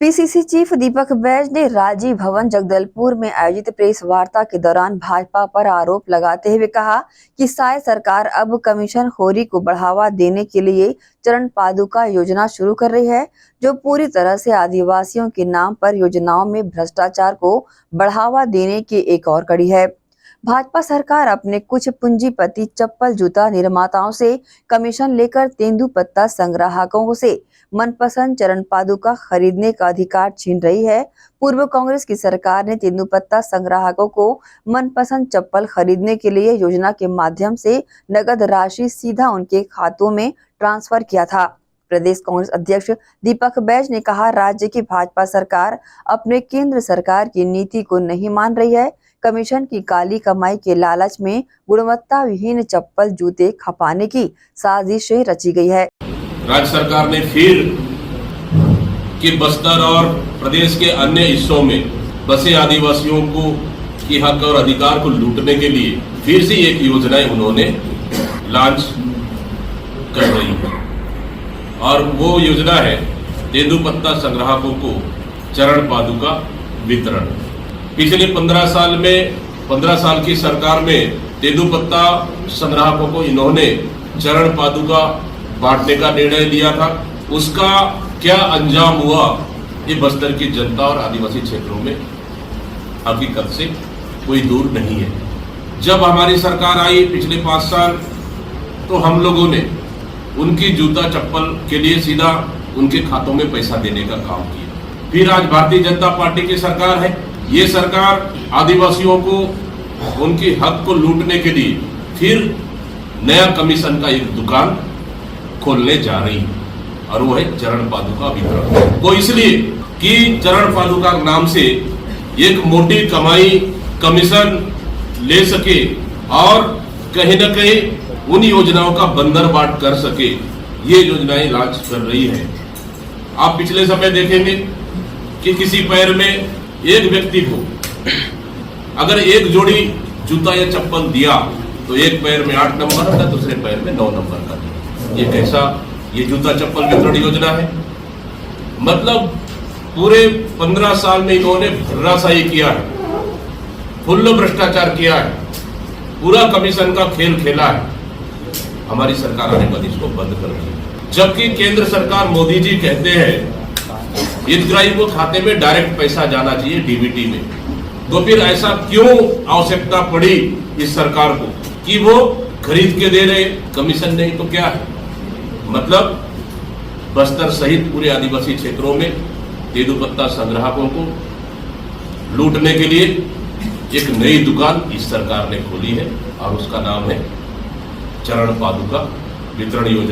PCC chief Deepak Baij ने राजीव भवन जगदलपुर में आयोजित प्रेस वार्ता के दौरान भाजपा पर आरोप लगाते हुए कहा कि शायद सरकार अब कमीशनखोरी को बढ़ावा देने के लिए चरण पादुका योजना शुरू कर रही है, जो पूरी तरह से आदिवासियों के नाम पर योजनाओं में भ्रष्टाचार को बढ़ावा देने की एक और कड़ी है। भाजपा सरकार अपने कुछ पूंजीपति चप्पल जूता निर्माताओं से कमीशन लेकर तेंदुपत्ता संग्राहकों से मनपसंद चरण पादुका खरीदने का अधिकार छीन रही है। पूर्व कांग्रेस की सरकार ने तेंदुपत्ता संग्राहकों को मनपसंद चप्पल खरीदने के लिए योजना के माध्यम से नगद राशि सीधा उनके खातों में ट्रांसफर किया था। प्रदेश कांग्रेस अध्यक्ष दीपक बैज ने कहा, राज्य की भाजपा सरकार अपने केंद्र सरकार की नीति को नहीं मान रही है। कमीशन की काली कमाई के लालच में गुणवत्ता विहीन चप्पल जूते खपाने की साजिशें रची गई है। राज्य सरकार ने फिर कि बस्तर और प्रदेश के अन्य हिस्सों में बसे आदिवासियों को की हक और अधिकार को लूटने के लिए फिर से एक योजनाएं उन्होंने लॉन्च कर रही है, और वो योजना है तेंदुपत्ता संग्राहकों को चरण पादुका वितरण। पिछले 15 साल की सरकार में तेंदुपत्ता संग्राहकों को इन्होंने चरण पादुका बांटने का निर्णय लिया था। उसका क्या अंजाम हुआ, ये बस्तर की जनता और आदिवासी क्षेत्रों में हकीकत से कोई दूर नहीं है। जब हमारी सरकार आई पिछले 5 साल, तो हम लोगों ने उनकी जूता चप्पल के लिए सीधा उनके खातों में पैसा देने का काम किया। फिर आज भारतीय जनता पार्टी की सरकार है। ये सरकार आदिवासियों को उनकी हक को लूटने के लिए फिर नया कमीशन का एक दुकान खोलने जा रही है, और वो है चरण पादुका वितरण। वो इसलिए कि चरण पादुका नाम से एक मोटी कमाई कमीशन ले सके और कहीं न कहीं उन योजनाओं का बंदरबाट कर सके, ये योजनाएं लॉन्च कर रही है। आप पिछले समय देखेंगे कि किसी पैर में एक व्यक्ति को अगर एक जोड़ी जूता या चप्पल दिया तो एक पैर में 8 नंबर का, दूसरे पैर में 9 नंबर का। ये कैसा ये जूता चप्पल वितरण योजना है? मतलब पूरे 15 साल में इन्होंने भर्राशाही किया है, फुल्ल भ्रष्टाचार किया है, पूरा कमीशन का खेल खेला है। हमारी सरकार आने बाद इसको बंद कर रही है। जबकि केंद्र सरकार मोदी जी कहते हैं हितग्राही को खाते में डायरेक्ट पैसा जाना चाहिए डीबीटी में, तो फिर ऐसा क्यों आवश्यकता पड़ी इस सरकार को कि वो खरीद के दे रहे, कमीशन नहीं तो क्या है? मतलब बस्तर सहित पूरे आदिवासी क्षेत्रों में तेंदुपत्ता संग्राहकों को लूटने के लिए एक नई दुकान इस सरकार ने खोली है, और उसका नाम है चरण पादुका वितरण योजना।